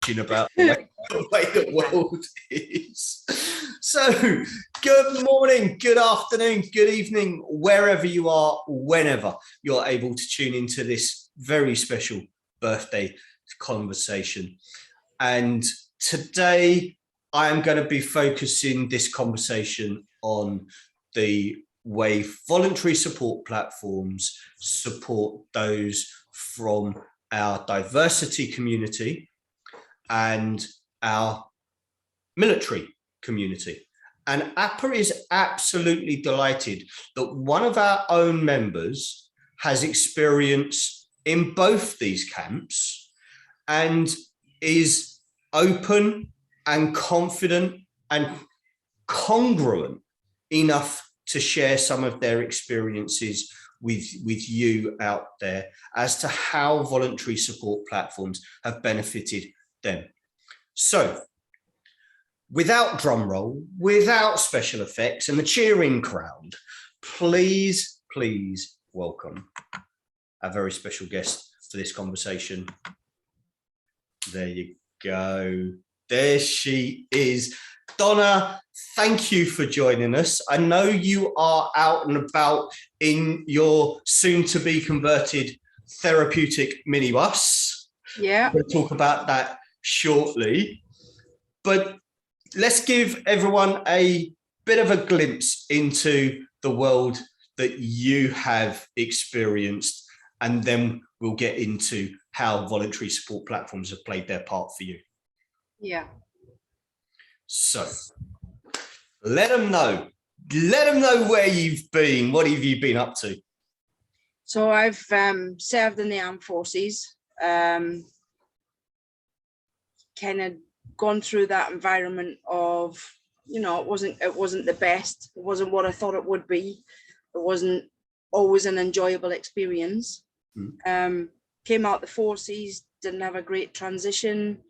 about the way the world is. So, good morning, good afternoon, good evening, wherever you are, whenever you're able to tune into this very special birthday conversation. And today I am going to be focusing this conversation on the way voluntary support platforms support those from our diversity community and our military community. And APA is absolutely delighted that one of our own members has experience in both these camps and is open and confident and congruent enough to share some of their experiences with you out there as to how voluntary support platforms have benefited them. So, without drum roll, without special effects and the cheering crowd, please welcome a very special guest for this conversation. There you go. There she is. Donna, thank you for joining us. I know you are out and about in your soon-to-be converted therapeutic minibus. Yeah. We'll talk about that shortly. But let's give everyone a bit of a glimpse into the world that you have experienced, and then we'll get into how voluntary support platforms have played their part for you. Yeah. So let them know where you've been. What have you been up to? So I've served in the armed forces, kind of gone through that environment of, you know, it wasn't the best. It wasn't what I thought it would be. It wasn't always an enjoyable experience. Came out the forces, didn't have a great transition,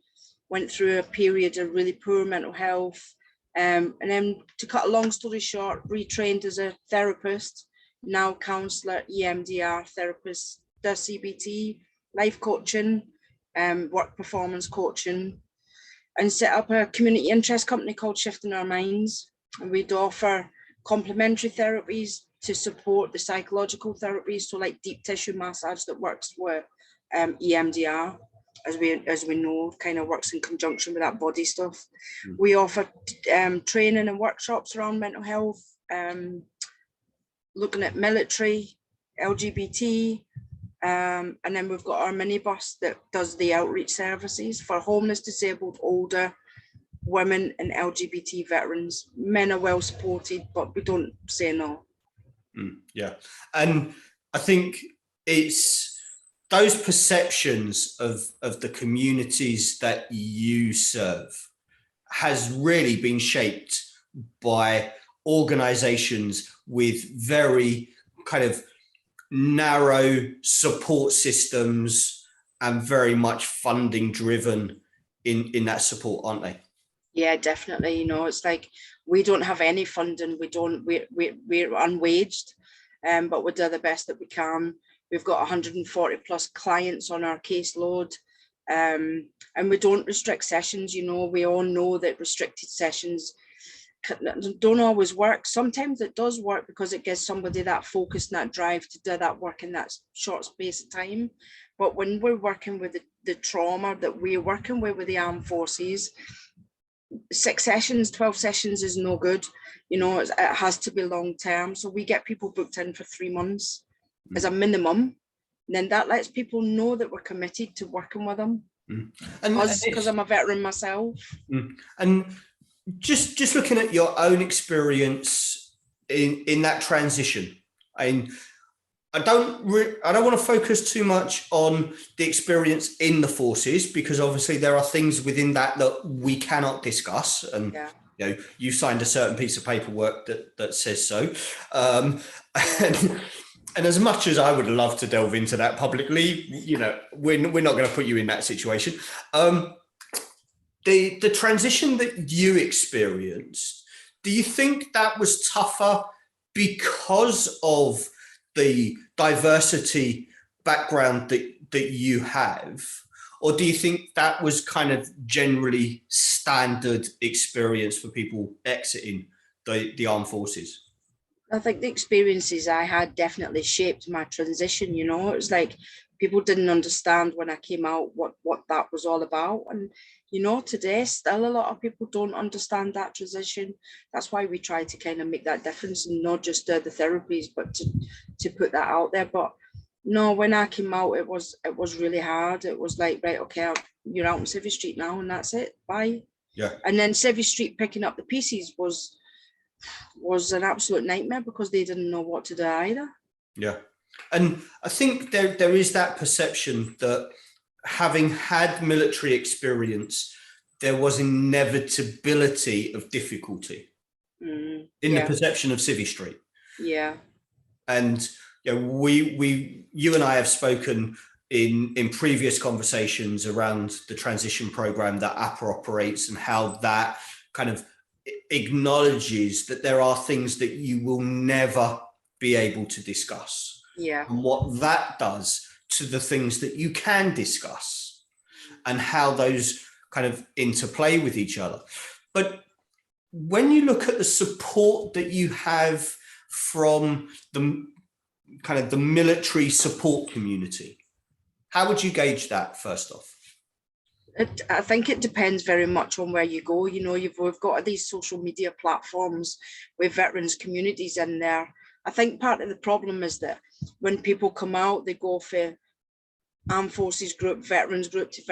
went through a period of really poor mental health, and then, to cut a long story short, retrained as a therapist, now counsellor, EMDR therapist, does CBT, life coaching, work performance coaching, and set up a community interest company called Shifting Our Minds. And we'd offer complementary therapies to support the psychological therapies, so like deep tissue massage that works with EMDR, as we know, kind of works in conjunction with that body stuff. We offer training and workshops around mental health, looking at military, LGBT, and then we've got our minibus that does the outreach services for homeless, disabled, older, women and LGBT veterans. Men are well supported, but we don't say no. Yeah, and I think it's those perceptions of the communities that you serve has really been shaped by organizations with very kind of narrow support systems and very much funding driven in that support, aren't they? Yeah, definitely. You know, it's like we don't have any funding. We're unwaged, but we do the best that we can. We've got 140 plus clients on our caseload, and we don't restrict sessions. You know, we all know that restricted sessions don't always work. Sometimes it does work because it gives somebody that focus and that drive to do that work in that short space of time. But when we're working with the trauma that we're working with the armed forces, 6 sessions, 12 sessions is no good. You know, it has to be long term. So we get people booked in for 3 months as a minimum. And then that lets people know that we're committed to working with them. And because I'm a veteran myself. And just looking at your own experience in that transition, I don't want to focus too much on the experience in the forces, because obviously there are things within that we cannot discuss, and you know, you signed a certain piece of paperwork that says so. And as much as I would love to delve into that publicly, you know, we're not going to put you in that situation. The transition that you experienced, do you think that was tougher because of the diversity background that you have, Or do you think that was kind of generally standard experience for people exiting the armed forces? I think the experiences I had definitely shaped my transition. You know, it was like people didn't understand when I came out what that was all about. And, you know, today still a lot of people don't understand that transition. That's why we try to kind of make that difference and not just the therapies, but to put that out there. But no, when I came out, it was really hard. It was like, right, okay, you're out on Civvy Street now, and that's it. Bye. Yeah. And then Civvy Street picking up the pieces was an absolute nightmare because they didn't know what to do either. Yeah. And I think there is that perception that having had military experience, there was inevitability of difficulty in the perception of Civvy Street. Yeah. And you know, you and I have spoken in previous conversations around the transition program that APA operates and how that kind of acknowledges that there are things that you will never be able to discuss. Yeah. And what that does to the things that you can discuss and how those kind of interplay with each other. But when you look at the support that you have from the kind of the military support community, how would you gauge that first off? I think it depends very much on where you go. You know, we've got these social media platforms with veterans communities in there. I think part of the problem is that when people come out, they go for armed forces group, veterans group to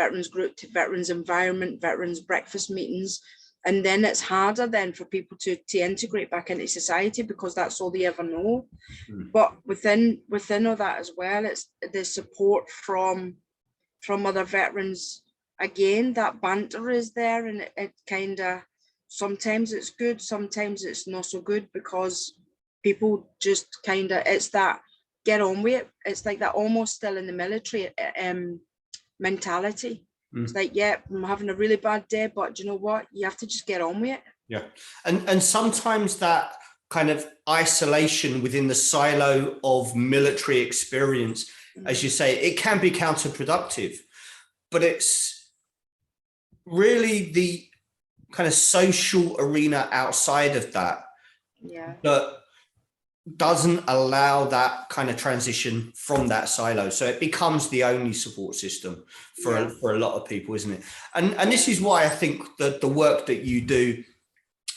veterans environment, veterans breakfast meetings. And then it's harder then for people to integrate back into society because that's all they ever know. But within all that as well, it's the support from other veterans. Again, that banter is there, and it kind of, sometimes it's good, sometimes it's not so good because people just kind of, it's that get on with it. It's like that almost still in the military mentality. It's like, yeah, I'm having a really bad day, but you know what? You have to just get on with it. Yeah. And sometimes that kind of isolation within the silo of military experience, as you say, it can be counterproductive, but it's really the kind of social arena outside of that that doesn't allow that kind of transition from that silo. So it becomes the only support system for a lot of people, isn't it? And this is why I think that the work that you do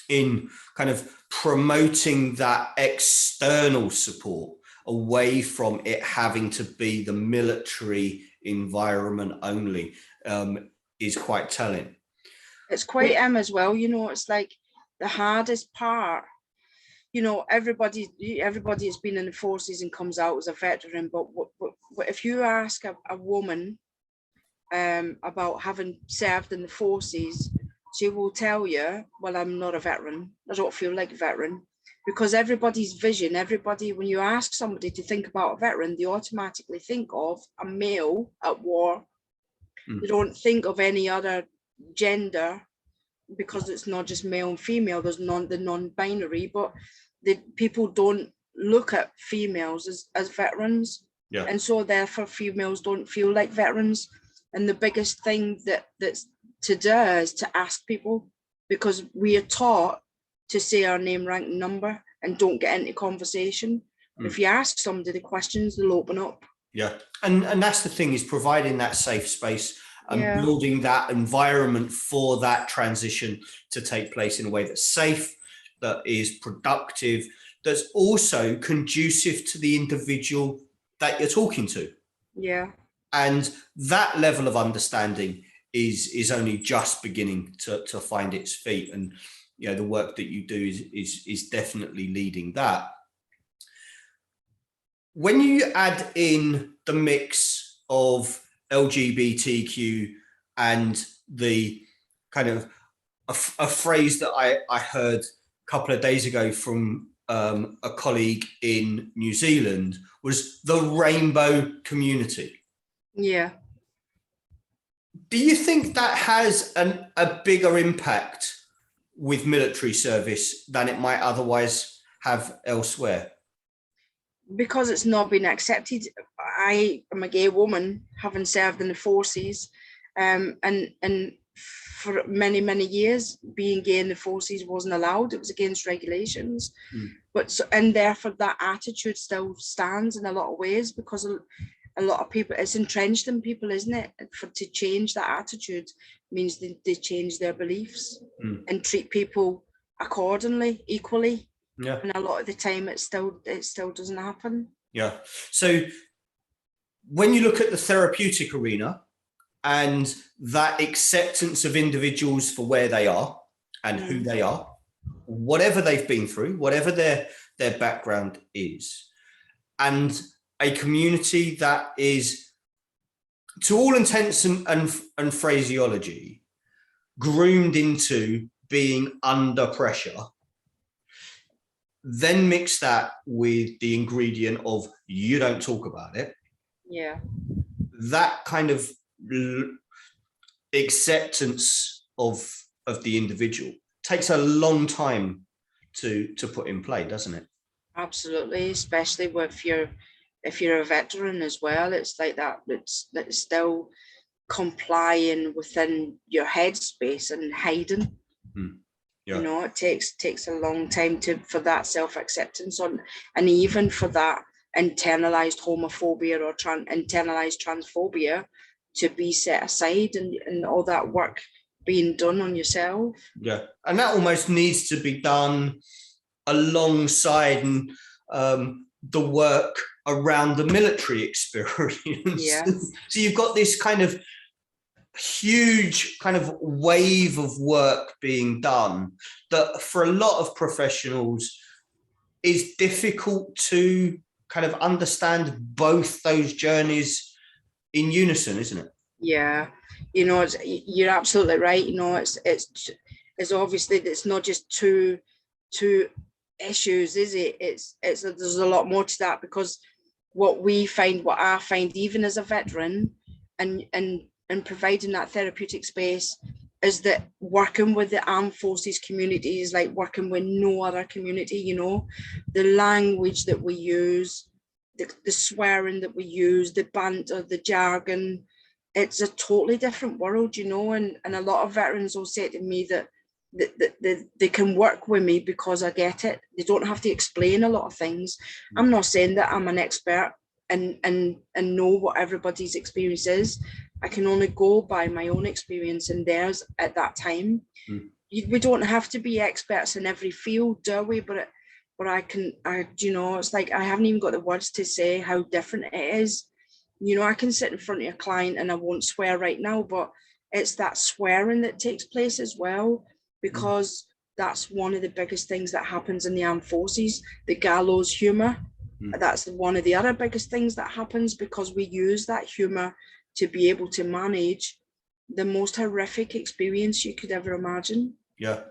in kind of promoting that external support away from it having to be the military environment only is quite telling. It's quite as well, you know, it's like the hardest part. You know, everybody has been in the forces and comes out as a veteran, but if you ask a woman about having served in the forces, she will tell you, well, I'm not a veteran. I don't feel like a veteran. Because everybody's vision, when you ask somebody to think about a veteran, they automatically think of a male at war. They don't think of any other gender, because it's not just male and female, there's the non-binary, but the people don't look at females as veterans. And so therefore females don't feel like veterans. And the biggest thing that's to do is to ask people, because we are taught to say our name, rank, and number and don't get into conversation. If you ask somebody the questions, they'll open up. And that's the thing, is providing that safe space and building that environment for that transition to take place in a way that's safe, that is productive, that's also conducive to the individual that you're talking to. And that level of understanding is only just beginning to find its feet. And you know, the work that you do is definitely leading that. When you add in the mix of LGBTQ and the kind of a phrase that I heard a couple of days ago from a colleague in New Zealand, was the rainbow community. Do you think that has a bigger impact with military service than it might otherwise have elsewhere? Because it's not been accepted. I am a gay woman, having served in the forces, And for many, many years, being gay in the forces wasn't allowed. It was against regulations. And therefore that attitude still stands in a lot of ways, because a lot of people, it's entrenched in people, isn't it? To change that attitude means they change their beliefs and treat people accordingly, equally. Yeah. And a lot of the time it still doesn't happen. Yeah. So when you look at the therapeutic arena and that acceptance of individuals for where they are and who they are, whatever they've been through, whatever their background is, and a community that is, to all intents and phraseology, groomed into being under pressure, then mix that with the ingredient of you don't talk about it. Yeah. That kind of acceptance of the individual takes a long time to put in play, doesn't it? Absolutely, especially if you're a veteran as well. It's like that. It's still complying within your headspace and hiding. Yeah. You know, it takes a long time for that self-acceptance and even for that internalized homophobia or internalized transphobia to be set aside, and all that work being done on yourself. Yeah, and that almost needs to be done alongside the work around the military experience. Yeah. So you've got this kind of huge kind of wave of work being done that for a lot of professionals is difficult to kind of understand both those journeys in unison, isn't it? Yeah, you know, you're absolutely right. You know, it's obviously it's not just two issues, is it? It's there's a lot more to that, because what I find even as a veteran and providing that therapeutic space is that working with the armed forces community is like working with no other community. You know, the language that we use, the swearing that we use, the banter, the jargon, it's a totally different world, you know, and a lot of veterans will say to me that they can work with me because I get it. They don't have to explain a lot of things. I'm not saying that I'm an expert and know what everybody's experience is. I can only go by my own experience and theirs at that time. We don't have to be experts in every field, do we? But you know, it's like I haven't even got the words to say how different it is. You know, I can sit in front of a client and I won't swear right now, but it's that swearing that takes place as well, because that's one of the biggest things that happens in the armed forces, the gallows humor. That's one of the other biggest things that happens, because we use that humor to be able to manage the most horrific experience you could ever imagine. Yeah.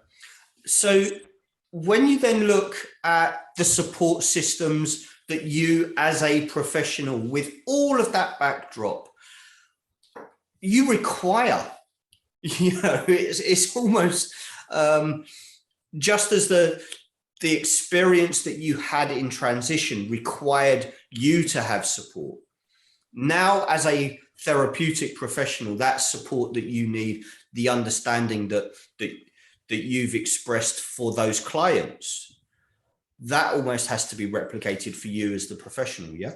So when you then look at the support systems that you as a professional, with all of that backdrop, you require, you know, it's almost just as the experience that you had in transition required you to have support. Now, as a therapeutic professional, that support that you need, the understanding that you've expressed for those clients, that almost has to be replicated for you as the professional. Yeah,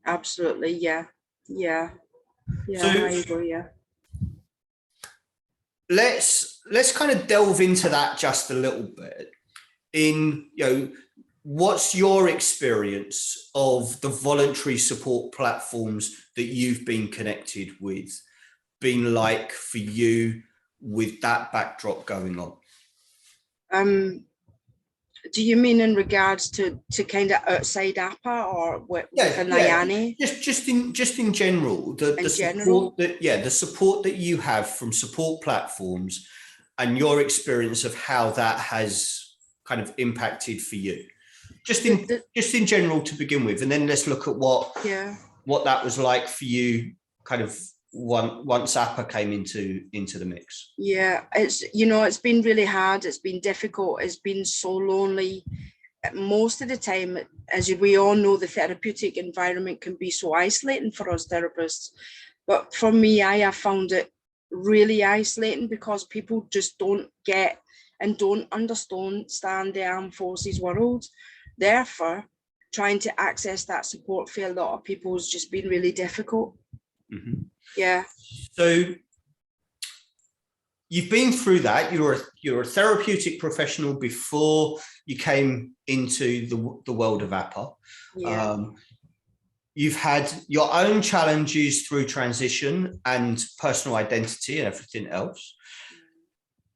absolutely. Yeah. So, I agree. Yeah, let's kind of delve into that just a little bit. In, you know, what's your experience of the voluntary support platforms that you've been connected with been like for you with that backdrop going on? Do you mean in regards to kind of outside APA or within IANI? Just in general, the support that you have from support platforms and your experience of how that has kind of impacted for you, just in general to begin with, and then let's look at what that was like for you, kind of once APA came into the mix. Yeah, it's been really hard. It's been difficult. It's been so lonely. Most of the time, as we all know, the therapeutic environment can be so isolating for us therapists. But for me, I have found it really isolating because people just don't get and don't understand the armed forces world. Therefore, trying to access that support for a lot of people has just been really difficult. Mm-hmm. Yeah. So you've been through that. You're a therapeutic professional before you came into the world of APA. Yeah. You've had your own challenges through transition and personal identity and everything else.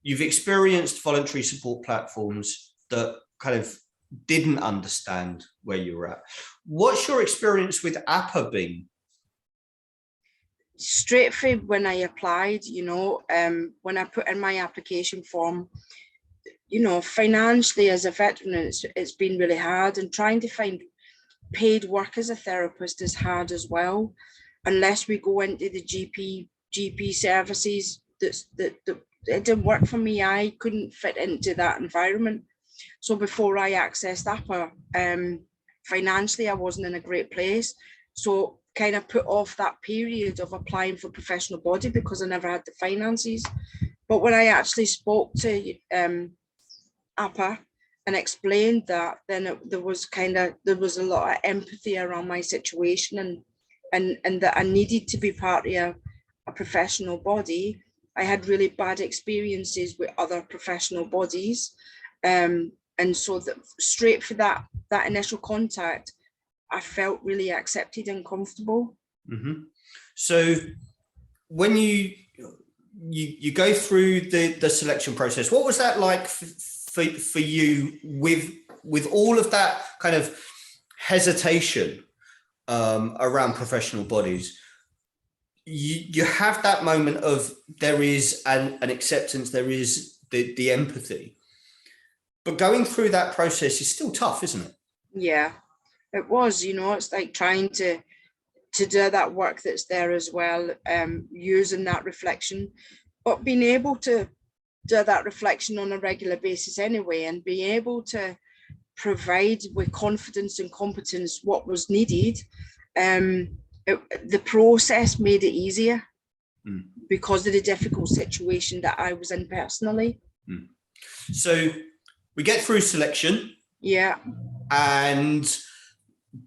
You've experienced voluntary support platforms that kind of didn't understand where you were at. What's your experience with APA been? Straight from when I applied, when I put in my application form, financially as a veteran, it's been really hard, and trying to find paid work as a therapist is hard as well, unless we go into the GP services. That it didn't work for me. I couldn't fit into that environment. So before I accessed APA, financially I wasn't in a great place. So kind of put off that period of applying for professional body because I never had the finances. But when I actually spoke to APA and explained that, then there was a lot of empathy around my situation, and that I needed to be part of a professional body. I had really bad experiences with other professional bodies, and so that straight for that initial contact, I felt really accepted and comfortable. Mm-hmm. So when you go through the selection process, what was that like for you with all of that kind of hesitation around professional bodies? You have that moment of there is an acceptance, there is the empathy, but going through that process is still tough, isn't it? Yeah, it was. It's like trying to do that work that's there as well, using that reflection, but being able to do that reflection on a regular basis anyway, and being able to provide with confidence and competence what was needed. The process made it easier because of the difficult situation that I was in personally. So we get through selection. Yeah. And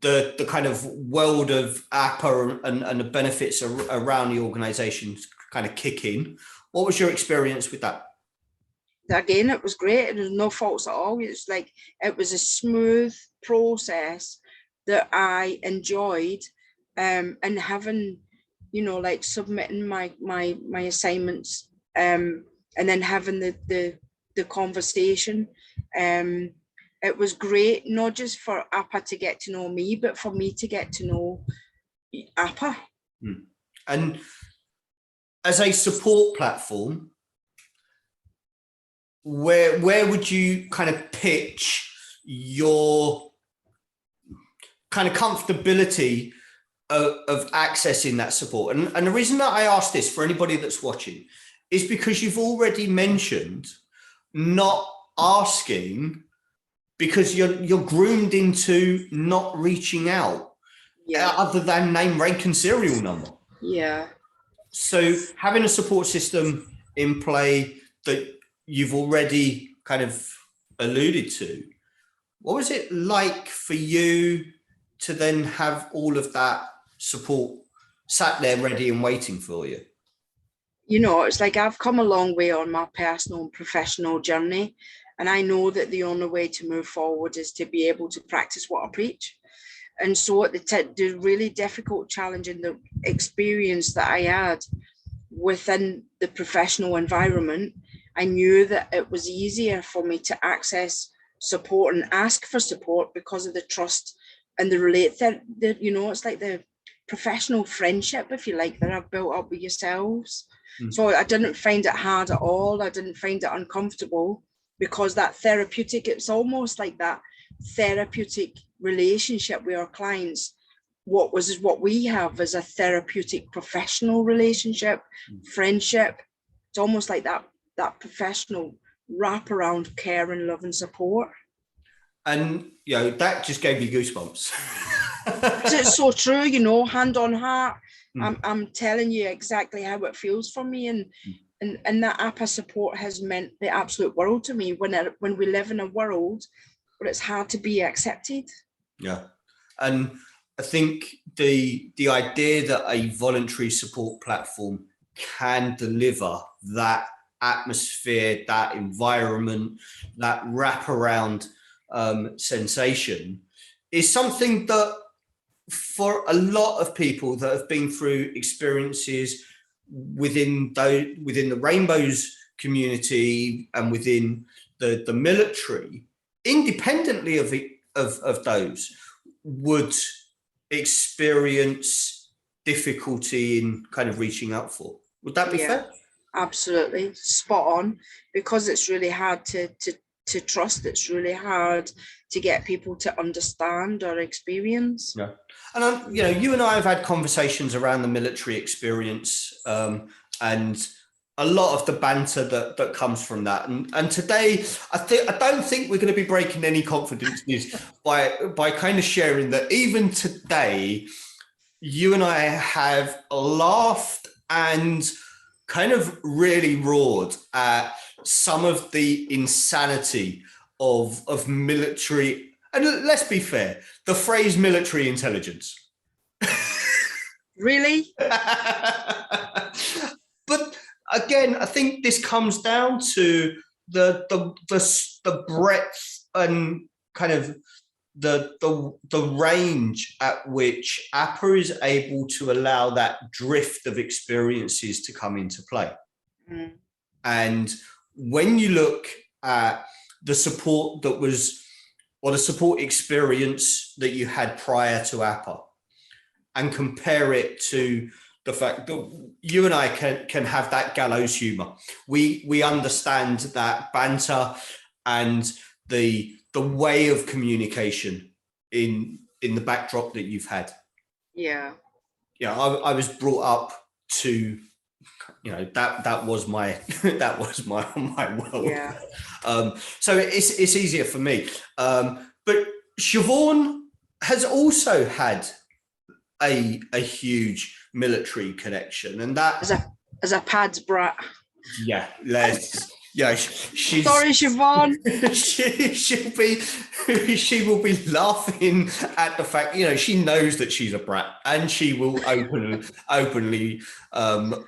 the kind of world of APA and the benefits around the organization kind of kick in. What was your experience with that? Again, it was great. There was no faults at all. It's like it was a smooth process that I enjoyed, and having, like submitting my assignments, and then having the conversation. It was great, not just for APA to get to know me, but for me to get to know APA. And as a support platform, where would you kind of pitch your kind of comfortability of accessing that support? And the reason that I ask this for anybody that's watching is because you've already mentioned not asking because you're groomed into not reaching out, other than name, rank, and serial number. Yeah. So having a support system in play that you've already kind of alluded to, what was it like for you to then have all of that support sat there ready and waiting for you? It's like I've come a long way on my personal and professional journey. And I know that the only way to move forward is to be able to practice what I preach. And so at the really difficult challenge in the experience that I had within the professional environment, I knew that it was easier for me to access support and ask for support because of the trust and it's like the professional friendship, if you like, that I've built up with yourselves. So I didn't find it hard at all. I didn't find it uncomfortable, because that therapeutic, it's almost like that therapeutic relationship with our clients. What we have is a therapeutic professional relationship, friendship. It's almost like that professional wraparound care and love and support. And that just gave me goosebumps. 'Cause it's so true, you know, hand on heart. Mm. I'm telling you exactly how it feels for me, and that APA support has meant the absolute world to me when we live in a world where it's hard to be accepted. Yeah, and I think the idea that a voluntary support platform can deliver that atmosphere, that environment, that wraparound sensation is something that for a lot of people that have been through experiences within the Rainbows community and within the military, independently of those, would experience difficulty in kind of reaching out for. Would that be fair? Absolutely, spot on, because it's really hard to trust. It's really hard to get people to understand or experience. Yeah, and you know, you and I have had conversations around the military experience, and a lot of the banter that comes from that. And today, I don't think we're going to be breaking any confidences by kind of sharing that even today, you and I have laughed and kind of really roared at some of the insanity of military. And let's be fair, the phrase military intelligence. Really? But again, I think this comes down to the breadth and kind of the range at which APA is able to allow that drift of experiences to come into play. Mm. And when you look at the support that was, or the support experience that you had prior to APA, and compare it to the fact that you and I can have that gallows humor. We understand that banter and the way of communication in the backdrop that you've had. Yeah. Yeah, I was brought up to, you know, that was my that was my world. Yeah. So it's easier for me. But Siobhan has also had a huge military connection, and that as a pad's brat. Yeah, she's Sorry, Siobhan. she will be laughing at the fact, you know, she knows that she's a brat, and she will openly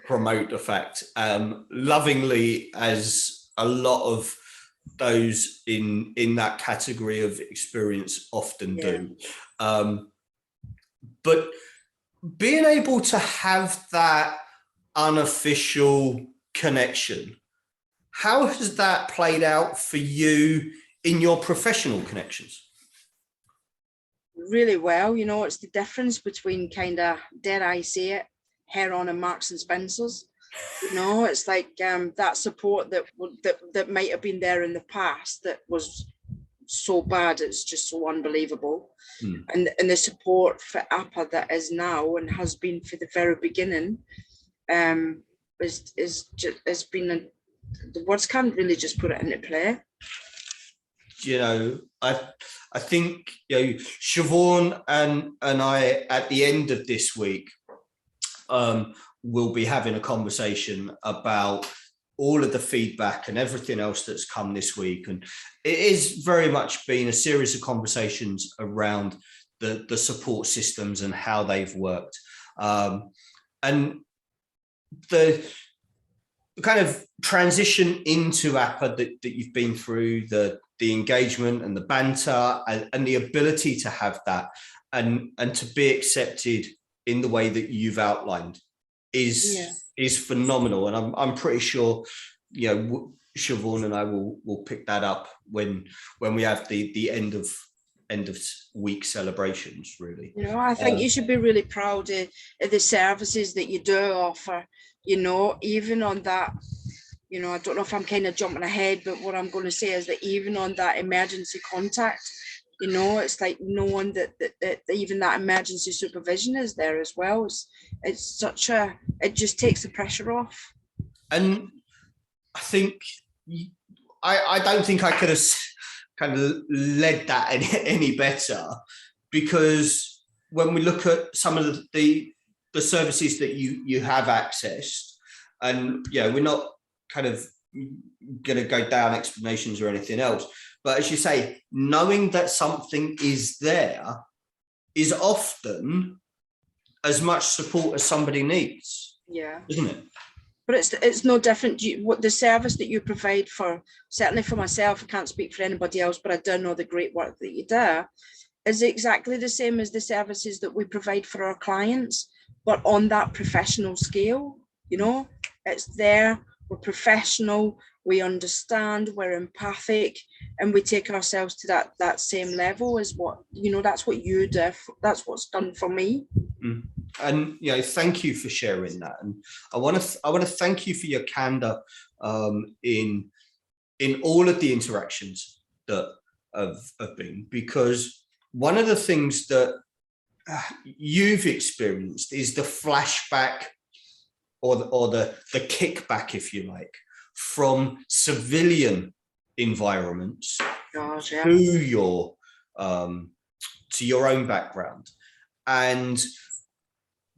promote the fact, lovingly, as a lot of those in that category of experience often do. But being able to have that unofficial connection, how has that played out for you in your professional connections? Really well. You know, it's the difference between kind of, dare I say it, Heron and Marks and Spencer's. You know, it's like that support that might have been there in the past that was so bad, it's just so unbelievable. And the support for APA that is now and has been for the very beginning has been the words can't really just put it into play. You know, I think, you know, Siobhan and I at the end of this week will be having a conversation about all of the feedback and everything else that's come this week, and it is very much been a series of conversations around the support systems and how they've worked, and the kind of transition into APA that you've been through, the engagement and the banter and the ability to have that and to be accepted in the way that you've outlined is phenomenal. And I'm pretty sure, you know, Siobhan and I will pick that up when we have the end of week celebrations, really. You know, I think you should be really proud of the services that you do offer, you know, even on that, you know, I don't know if I'm kind of jumping ahead, but what I'm going to say is that even on that emergency contact, you know, it's like knowing that even that emergency supervision is there as well. It's such a, it just takes the pressure off. And I think I don't think I could have kind of led that any better, because when we look at some of the services that you have accessed, and we're not kind of going to go down explanations or anything else, but as you say, knowing that something is there is often as much support as somebody needs. Yeah. Isn't it? But it's no different. What the service that you provide for, certainly for myself, I can't speak for anybody else, but I do know the great work that you do, is exactly the same as the services that we provide for our clients, but on that professional scale. It's there, we're professional, we understand, we're empathic, and we take ourselves to that same level as what, that's what you do, that's what's done for me. Mm. And thank you for sharing that, and I want to thank you for your candor in all of the interactions that have been, because one of the things that you've experienced is the flashback or the kickback, if you like, from civilian environments to your own background, and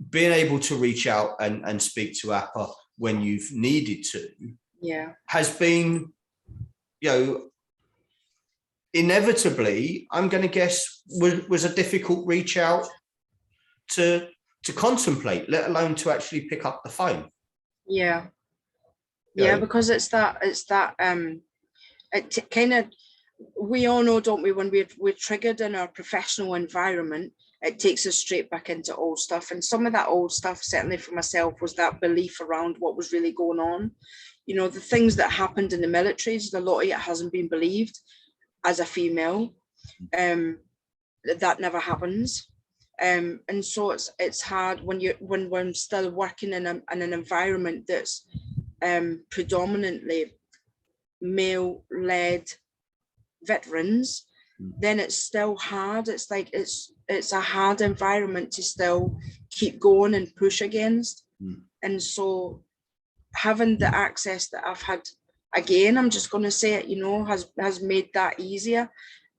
being able to reach out and speak to APA when you've needed to, has been, inevitably, I'm going to guess, was a difficult reach out to contemplate, let alone to actually pick up the phone. Yeah, because it's that it kind of, we all know, don't we, when we're triggered in our professional environment, it takes us straight back into old stuff. And some of that old stuff, certainly for myself, was that belief around what was really going on. The things that happened in the military, a lot of it hasn't been believed as a female. That never happens. And so it's hard when we're still working in an environment that's predominantly male-led veterans, then it's still hard. It's like it's a hard environment to still keep going and push against. And so having the access that I've had, again, I'm just going to say it, has made that easier.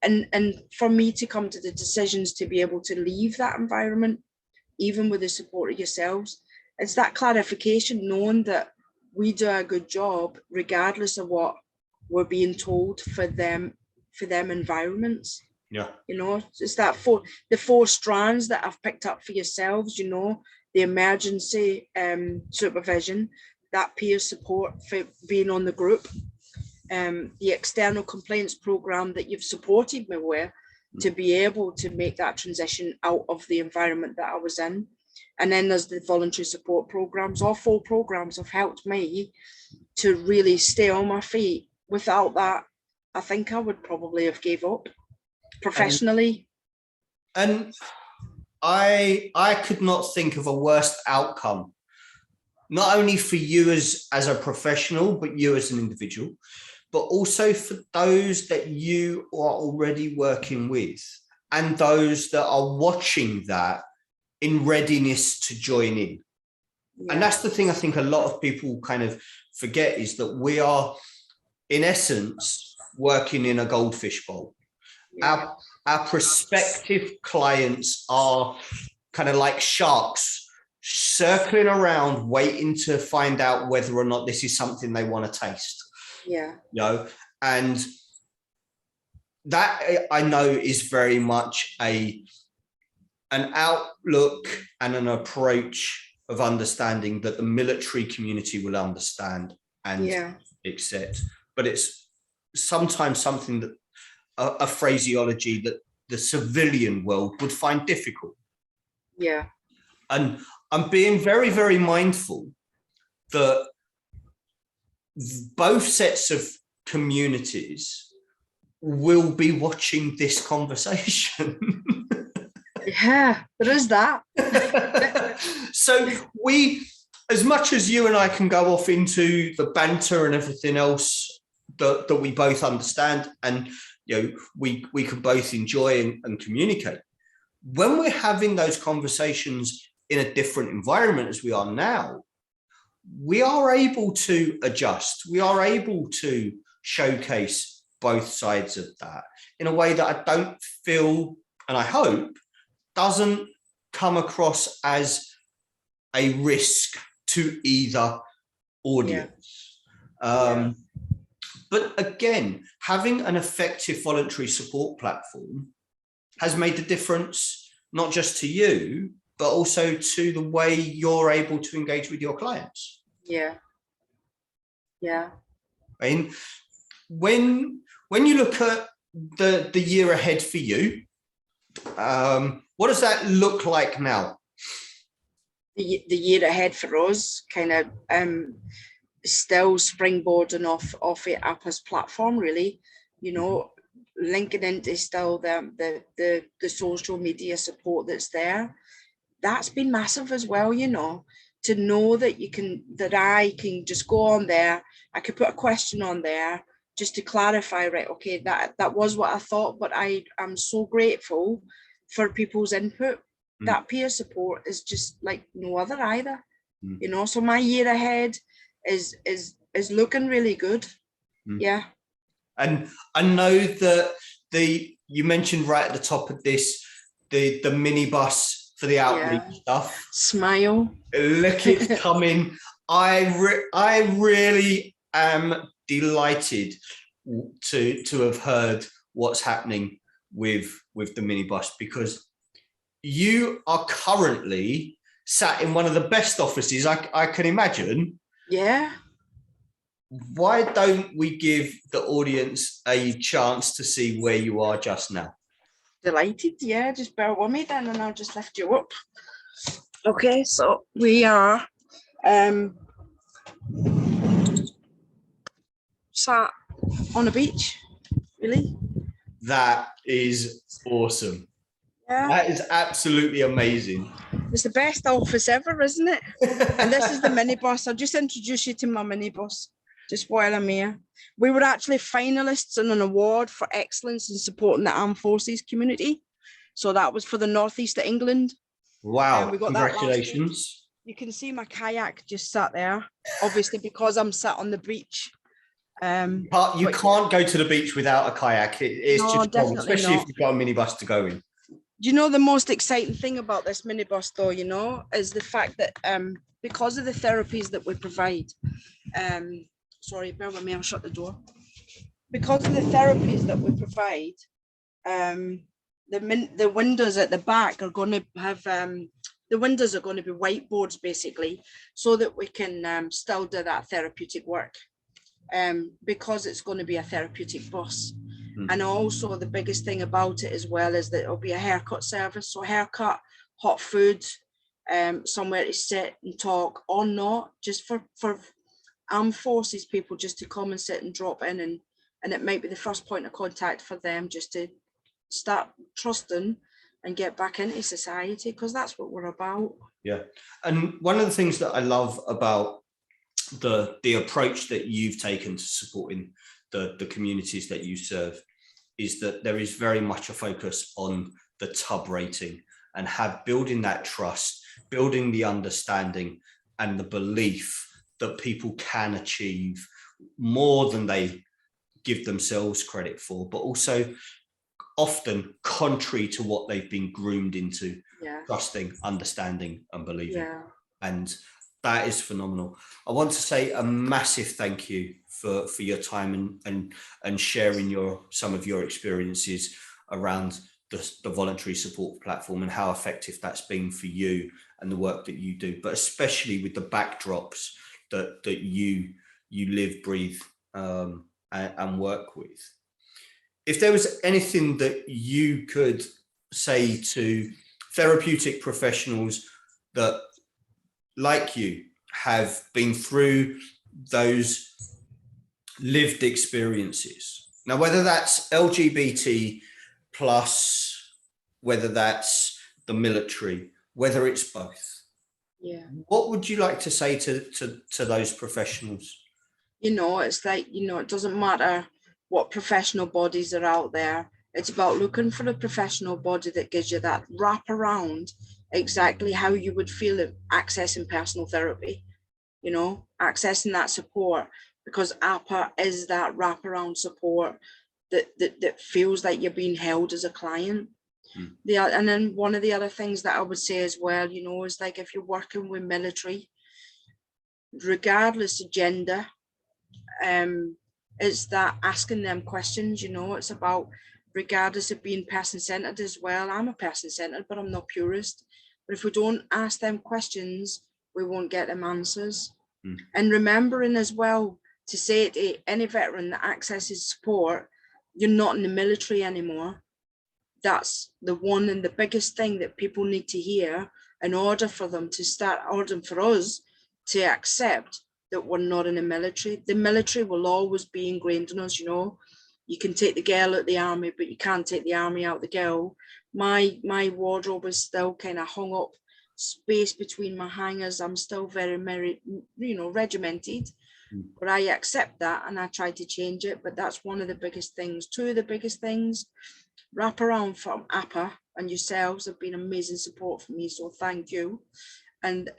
And for me to come to the decisions to be able to leave that environment, even with the support of yourselves, it's that clarification, knowing that we do a good job regardless of what we're being told for them environments. It's that the four strands that I've picked up for yourselves, the emergency supervision, that peer support for being on the group, the external complaints program that you've supported me with to be able to make that transition out of the environment that I was in. And then there's the voluntary support programs. All 4 programs have helped me to really stay on my feet. Without that, I think I would probably have gave up professionally. And I could not think of a worse outcome, not only for you as a professional, but you as an individual, but also for those that you are already working with and those that are watching that in readiness to join in. And that's the thing I think a lot of people kind of forget, is that we are, in essence, working in a goldfish bowl. Our prospective clients are kind of like sharks circling around, waiting to find out whether or not this is something they want to taste. And that, I know, is very much an outlook and an approach of understanding that the military community will understand and accept. But it's sometimes something that a phraseology that the civilian world would find difficult. And I'm being very, very mindful that both sets of communities will be watching this conversation. There is that. So we, as much as you and I can go off into the banter and everything else that we both understand, and we can both enjoy and communicate, when we're having those conversations in a different environment as we are now, we are able to adjust. We are able to showcase both sides of that in a way that I don't feel, and I hope, doesn't come across as a risk to either audience. But again, having an effective voluntary support platform has made the difference, not just to you, but also to the way you're able to engage with your clients. Yeah. I mean, when you look at the year ahead for you, what does that look like now? The year ahead for us, kind of still springboarding off it APA's platform, really, you know, linking into still the social media support that's there. That's been massive as well, you know, to know that I can just go on there, I could put a question on there just to clarify, right, okay, that was what I thought, but I'm so grateful for people's input. That peer support is just like no other either, you know. So my year ahead is looking really good. Yeah. And I know that you mentioned right at the top of this, the minibus for the outreach stuff. Smile. Look, it's coming. I really am delighted to have heard what's happening with the minibus, because you are currently sat in one of the best offices I can imagine. Yeah. Why don't we give the audience a chance to see where you are just now? Delighted, yeah. Just bear with me then and I'll just lift you up. Okay, so we are sat on a beach, really. That is awesome. Yeah. That is absolutely amazing. It's the best office ever, isn't it? And this is the minibus. I'll just introduce you to my minibus just while I'm here. We were actually finalists in an award for excellence in supporting the armed forces community. So that was for the northeast of England. Wow, we got congratulations. You can see my kayak just sat there, obviously because I'm sat on the beach. You can't go to the beach without a kayak. It's just wrong, especially if you've got a minibus to go in. Do you know the most exciting thing about this minibus though, you know, is the fact that because of the therapies that we provide, sorry, bear with me, I'll shut the door. Because of the therapies that we provide, the windows at the back are going to have, the windows are going to be whiteboards basically, so that we can still do that therapeutic work, because it's going to be a therapeutic bus. And also the biggest thing about it as well is that it'll be a haircut service. So haircut, hot food, somewhere to sit and talk or not, just for armed forces people just to come and sit and drop in, and it might be the first point of contact for them just to start trusting and get back into society, because that's what we're about. Yeah. And one of the things that I love about the approach that you've taken to supporting the communities that you serve is that there is very much a focus on the tub rating and building that trust, building the understanding and the belief that people can achieve more than they give themselves credit for, but also often contrary to what they've been groomed into, trusting, understanding and believing. And that is phenomenal. I want to say a massive thank you for your time and sharing some of your experiences around the voluntary support platform and how effective that's been for you and the work that you do, but especially with the backdrops that you live, breathe and work with. If there was anything that you could say to therapeutic professionals that, like you, have been through those lived experiences. Now, whether that's LGBT plus, whether that's the military, whether it's both. What would you like to say to those professionals? You know, it's like, you know, it doesn't matter what professional bodies are out there. It's about looking for a professional body that gives you that wrap around exactly how you would feel it accessing personal therapy, you know, accessing that support, because APA is that wraparound support that feels like you're being held as a client. And then one of the other things that I would say as well, you know, is like if you're working with military, regardless of gender, it's that asking them questions, you know, it's about, regardless of being person-centered as well. I'm a person-centered, but I'm not purist. But if we don't ask them questions, we won't get them answers. And remembering as well to say to any veteran that accesses support, you're not in the military anymore. That's the one and the biggest thing that people need to hear in order for them to start, ordering for us to accept that we're not in the military. The military will always be ingrained in us, you know. You can take the girl out the army, but you can't take the army out the girl. My wardrobe is still kind of hung up, space between my hangers. I'm still very, regimented, but I accept that and I try to change it. But that's one of the biggest things. Two of the biggest things, wrap around from APA and yourselves have been amazing support for me, so thank you. And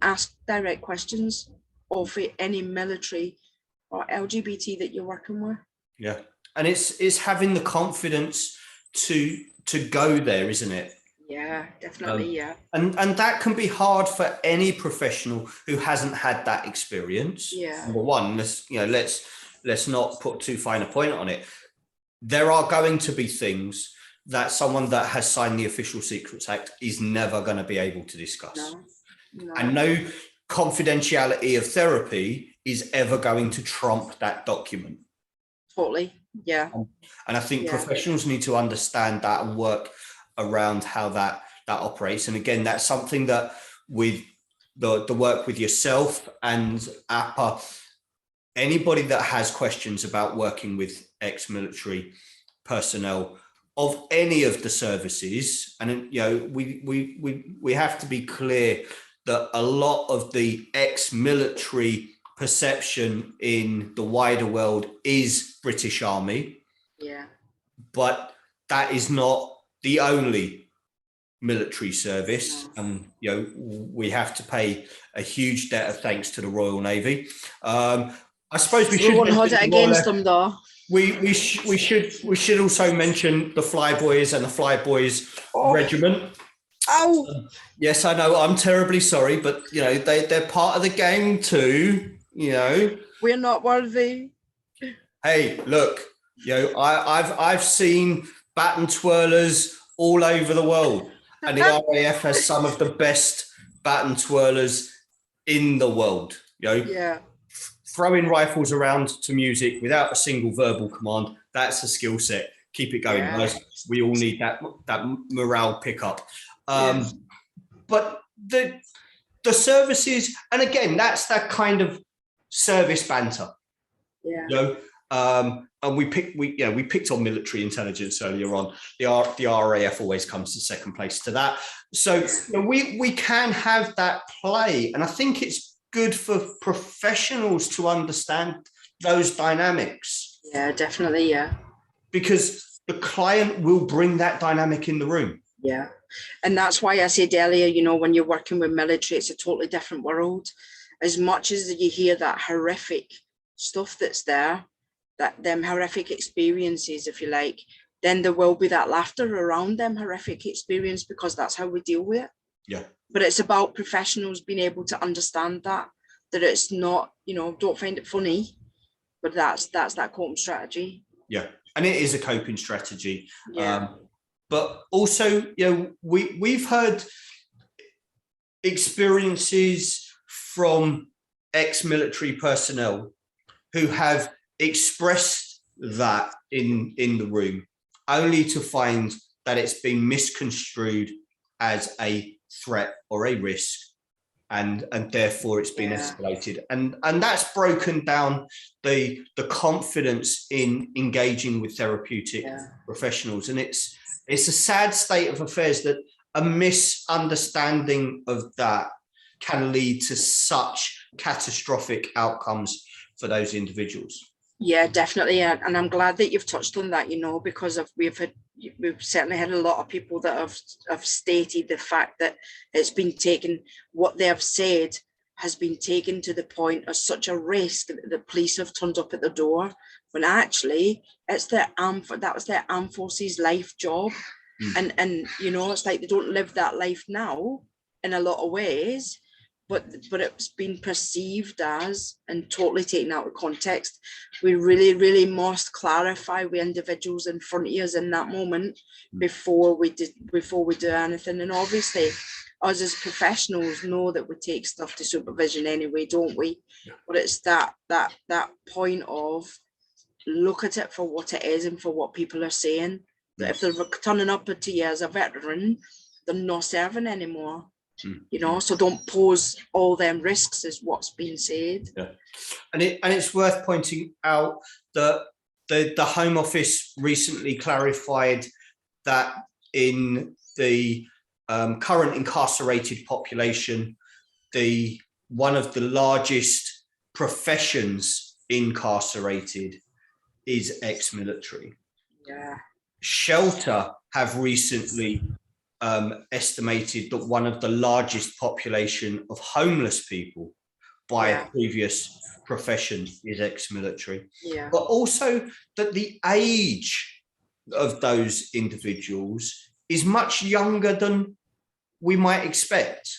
ask direct questions of any military or LGBT that you're working with. Yeah, and it's having the confidence to go there, isn't it? Yeah, definitely. Yeah, and that can be hard for any professional who hasn't had that experience. Yeah. Number one, let's not put too fine a point on it. There are going to be things that someone that has signed the Official Secrets Act is never going to be able to discuss. No. And no confidentiality of therapy is ever going to trump that document. Totally. Yeah. And I think professionals need to understand that and work around how that operates. And again, that's something that with the work with yourself and APA, anybody that has questions about working with ex-military personnel of any of the services, and you know, we have to be clear that a lot of the ex-military perception in the wider world is British Army. Yeah. But that is not the only military service. And you know, we have to pay a huge debt of thanks to the Royal Navy. I suppose we should hold it against them though. We should also mention the Flyboys and the Flyboys Regiment. Oh. Yes, I know. I'm terribly sorry, but you know, they're part of the game too. You know, we're not worthy. Hey, look, you know, I've seen baton twirlers all over the world, and the RAF has some of the best baton twirlers in the world. You know, throwing rifles around to music without a single verbal command, that's a skill set. Keep it going, guys. We all need that morale pickup. But the services, and again, that's that kind of service banter. Yeah. You know, and we picked on military intelligence earlier on. The RAF always comes to second place to that. So you know, we can have that play, and I think it's good for professionals to understand those dynamics. Yeah, definitely. Yeah, because the client will bring that dynamic in the room. Yeah, and that's why I said earlier, you know, when you're working with military, it's a totally different world. As much as you hear that horrific stuff that's there, that them horrific experiences, if you like, then there will be that laughter around them horrific experience, because that's how we deal with it. Yeah. But it's about professionals being able to understand that it's not, you know, don't find it funny, but that's that coping strategy. Yeah, and it is a coping strategy. Yeah. But also, you know, we've heard experiences from ex-military personnel who have expressed that in the room, only to find that it's been misconstrued as a threat or a risk, and therefore it's been escalated, and that's broken down the confidence in engaging with therapeutic professionals. And it's a sad state of affairs that a misunderstanding of that can lead to such catastrophic outcomes for those individuals. Yeah, definitely. And I'm glad that you've touched on that, you know, because we've certainly had a lot of people that have stated the fact that it's been taken, what they have said has been taken to the point of such a risk that the police have turned up at the door, when actually it's that was their armed forces life job. And you know, it's like they don't live that life now in a lot of ways, but it's been perceived as, and totally taken out of context. We really must clarify with individuals in front of us in that moment before we do anything. And obviously us as professionals know that we take stuff to supervision anyway, don't we? But it's that point of look at it for what it is and for what people are saying. That if they're turning up to you as a veteran, they're not serving anymore. You know, so don't pose all them risks is what's being said. Yeah. And it's worth pointing out that the Home Office recently clarified that in the current incarcerated population, one of the largest professions incarcerated is ex-military. Yeah. Shelter have recently estimated that one of the largest population of homeless people by a previous profession is ex-military. Yeah. But also that the age of those individuals is much younger than we might expect.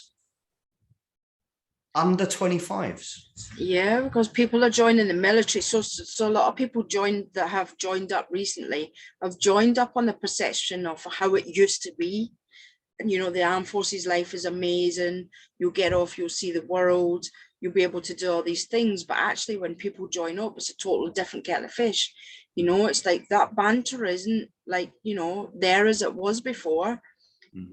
Under 25s. Yeah, because people are joining the military. So a lot of people that have joined up recently have joined up on the perception of how it used to be. And, you know, the armed forces life is amazing. You'll get off, you'll see the world, you'll be able to do all these things. But actually, when people join up, it's a totally different kettle of fish. You know, it's like that banter isn't like, you know, there as it was before.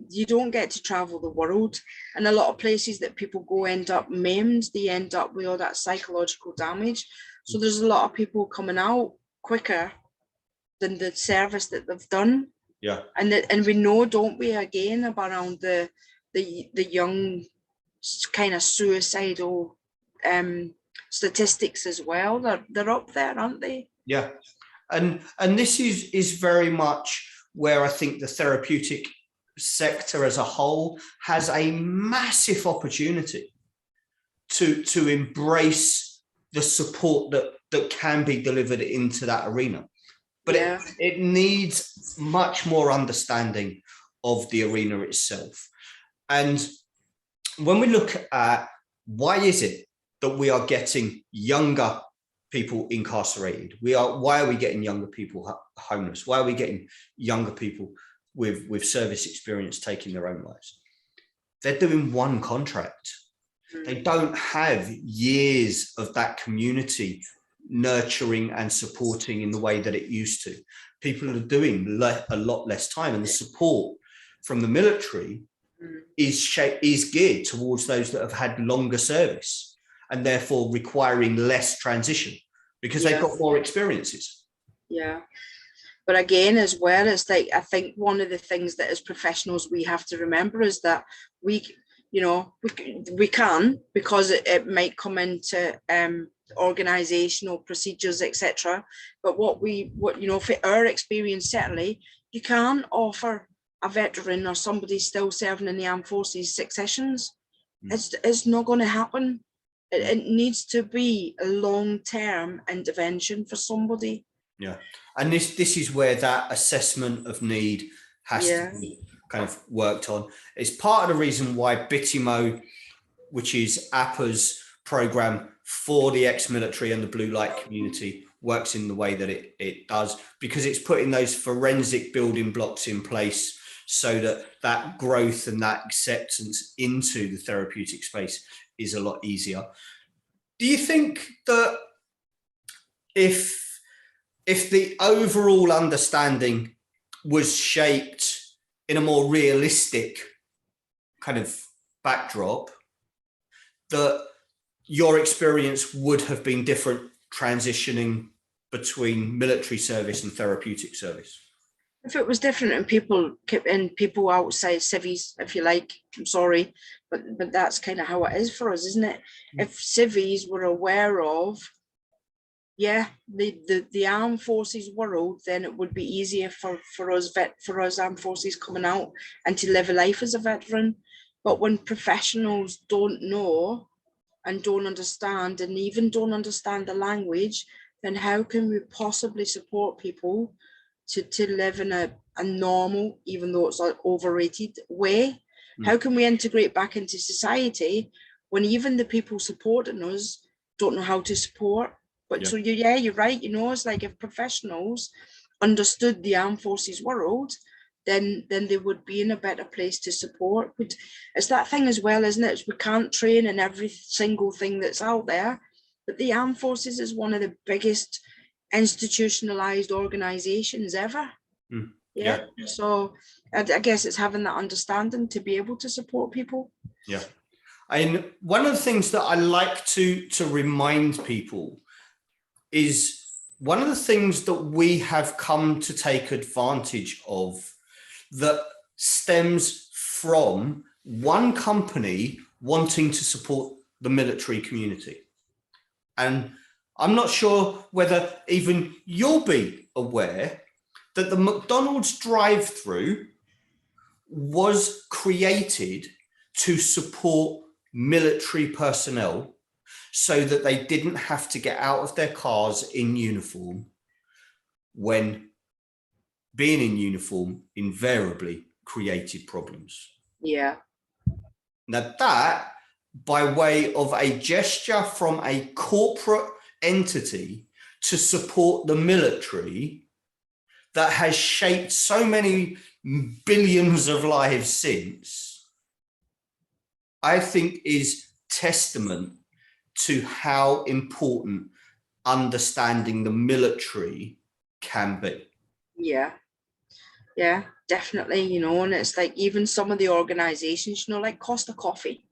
You don't get to travel the world, and a lot of places that people go end up maimed. They end up with all that psychological damage. So there's a lot of people coming out quicker than the service that they've done. Yeah. And we know, don't we, again, around the young kind of suicidal statistics as well. They're up there, aren't they? Yeah. And this is very much where I think the therapeutic sector as a whole has a massive opportunity to embrace the support that can be delivered into that arena. But it needs much more understanding of the arena itself. And when we look at why is it that we are getting younger people incarcerated, why are we getting younger people homeless? Why are we getting younger people with service experience taking their own lives? They're doing one contract. They don't have years of that community nurturing and supporting in the way that it used to. People are doing a lot less time, and the support from the military is geared towards those that have had longer service and therefore requiring less transition because they've got more experiences. Yeah. But again, as well, it's like, I think one of the things that as professionals we have to remember is that we can, because it might come into organizational procedures, etc. But what for our experience, certainly, you can offer a veteran or somebody still serving in the armed forces 6 sessions. It's not going to happen. It needs to be a long-term intervention for somebody. Yeah, and this is where that assessment of need has to be kind of worked on. It's part of the reason why BITIMO, which is APA's program for the ex-military and the blue light community, works in the way that it does, because it's putting those forensic building blocks in place so that growth and that acceptance into the therapeutic space is a lot easier. Do you think that if the overall understanding was shaped in a more realistic kind of backdrop, that your experience would have been different transitioning between military service and therapeutic service? If it was different and people outside civvies, if you like, I'm sorry, but that's kind of how it is for us, isn't it? If civvies were aware of the armed forces world, then it would be easier for us armed forces coming out and to live a life as a veteran. But when professionals don't know and don't understand, and even don't understand the language, then how can we possibly support people to live in a normal, even though it's an overrated way? How can we integrate back into society when even the people supporting us don't know how to support? But so you're right, it's like if professionals understood the armed forces world, then they would be in a better place to support. But it's that thing as well, isn't it? We can't train in every single thing that's out there, but the armed forces is one of the biggest institutionalized organizations ever. Yeah. So I guess it's having that understanding to be able to support people. Yeah. And one of the things that I like to remind people is one of the things that we have come to take advantage of that stems from one company wanting to support the military community. And I'm not sure whether even you'll be aware that the McDonald's drive-through was created to support military personnel so that they didn't have to get out of their cars in uniform when being in uniform invariably created problems. Yeah. Now that, by way of a gesture from a corporate entity to support the military that has shaped so many billions of lives since, I think is testament to how important understanding the military can be. Yeah, definitely, and it's like even some of the organizations, like Costa Coffee,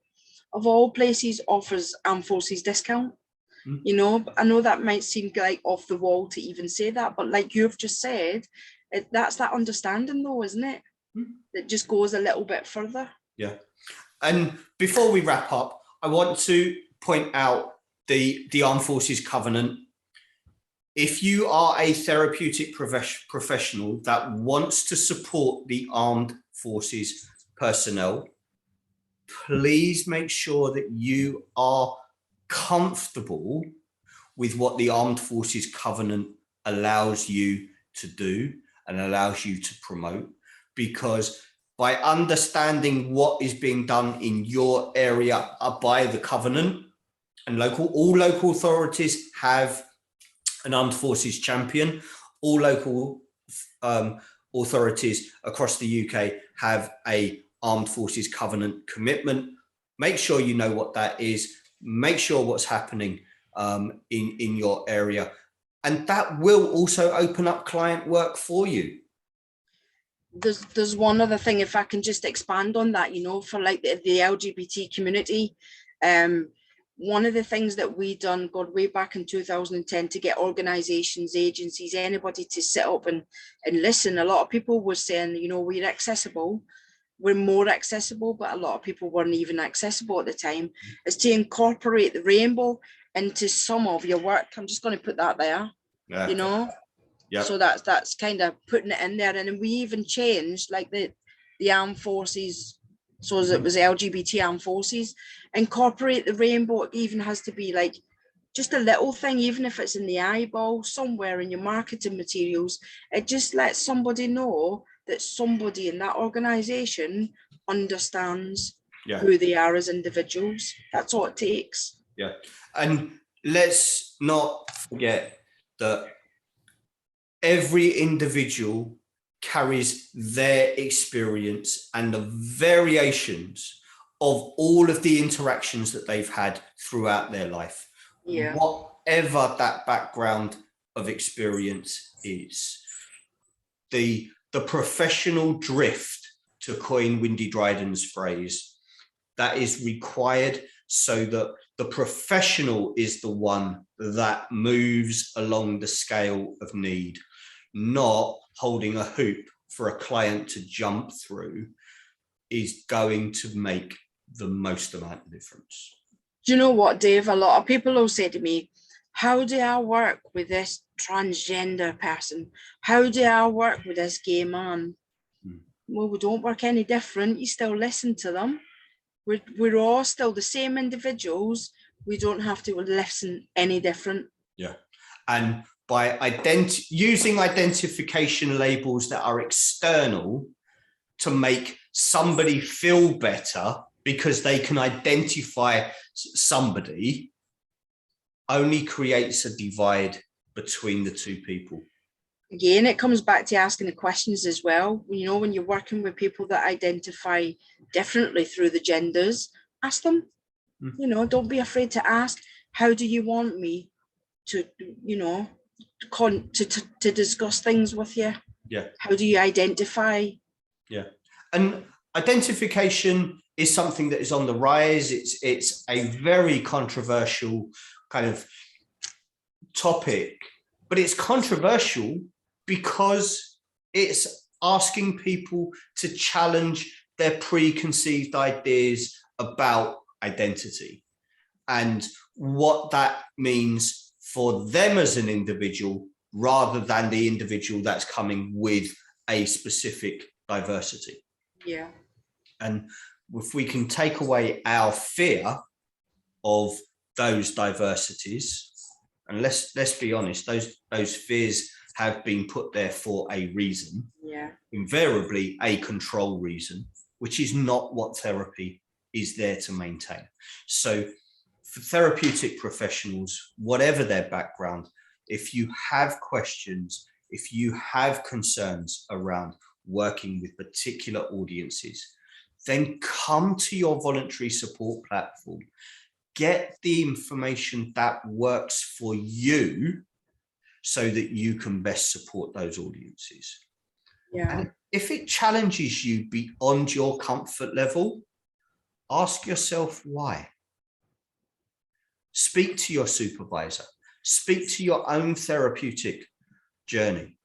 of all places, offers armed forces discount. I know that might seem like off the wall to even say that, but like you've just said, that's that understanding though, isn't it? That just goes a little bit further. Yeah. And before we wrap up, I want to point out the Armed Forces Covenant. If you are a therapeutic professional that wants to support the armed forces personnel, please make sure that you are comfortable with what the Armed Forces Covenant allows you to do and allows you to promote, because by understanding what is being done in your area by the Covenant, and all local authorities have an armed forces champion. All local authorities across the UK have a armed forces covenant commitment. Make sure you know what that is. Make sure what's happening in your area. And that will also open up client work for you. There's one other thing, if I can just expand on that, for like the LGBT community. One of the things that we done, God, way back in 2010 to get organizations, agencies, anybody to sit up and listen. A lot of people were saying, we're accessible, we're more accessible, but a lot of people weren't even accessible at the time, is to incorporate the rainbow into some of your work. I'm just going to put that there, Yep. So that's kind of putting it in there. And then we even changed like the armed forces, so as it was LGBT armed forces, incorporate the rainbow. It even has to be like just a little thing, even if it's in the eyeball somewhere in your marketing materials. It just lets somebody know that somebody in that organization understands who they are as individuals. That's all it takes. Yeah. And let's not forget that every individual carries their experience and the variations of all of the interactions that they've had throughout their life. Yeah. Whatever that background of experience is. The professional drift, to coin Windy Dryden's phrase, that is required so that the professional is the one that moves along the scale of need, not holding a hoop for a client to jump through is going to make the most amount of difference. Do you know what, Dave? A lot of people will say to me, how do I work with this transgender person? How do I work with this gay man? Well, we don't work any different. You still listen to them. We're all still the same individuals. We don't have to listen any different. Yeah. And by using identification labels that are external to make somebody feel better because they can identify somebody, only creates a divide between the two people. Again, it comes back to asking the questions as well. You know, when you're working with people that identify differently through the genders, ask them, you know, don't be afraid to ask, how do you want me to, you know, to discuss things with you? Yeah. How do you identify? Yeah. And identification is something that is on the rise. It's a very controversial kind of topic, but it's controversial because it's asking people to challenge their preconceived ideas about identity and what that means for them as an individual, rather than the individual that's coming with a specific diversity. Yeah. And if we can take away our fear of those diversities, and let's be honest, those fears have been put there for a reason. Yeah. Invariably a control reason, which is not what therapy is there to maintain. So for therapeutic professionals, whatever their background, if you have questions, if you have concerns around working with particular audiences, then come to your voluntary support platform. Get the information that works for you so that you can best support those audiences. Yeah. And if it challenges you beyond your comfort level, ask yourself why. Speak to your supervisor, speak to your own therapeutic journey,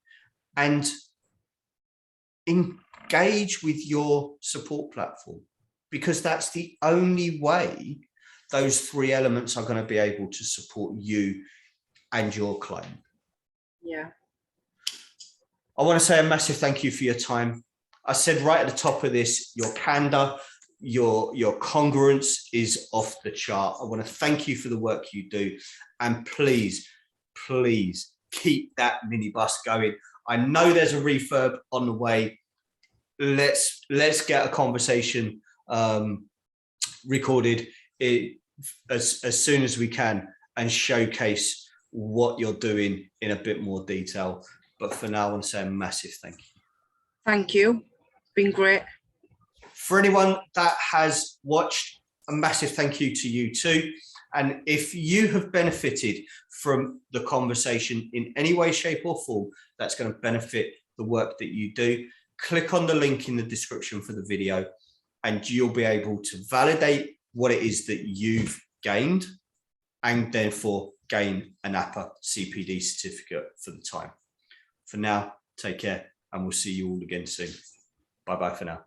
and engage with your support platform, because that's the only way those three elements are going to be able to support you and your client. Yeah. I want to say a massive thank you for your time. I said right at the top of this, your candor, your congruence is off the chart. I want to thank you for the work you do. And please, please keep that minibus going. I know there's a refurb on the way. Let's get a conversation recorded as soon as we can and showcase what you're doing in a bit more detail. But for now, I want to say a massive thank you. Thank you. Been great. For anyone that has watched, a massive thank you to you too. And if you have benefited from the conversation in any way, shape or form, that's going to benefit the work that you do, click on the link in the description for the video and you'll be able to validate what it is that you've gained and therefore gain an APA CPD certificate for the time. For now, take care and we'll see you all again soon. Bye-bye for now.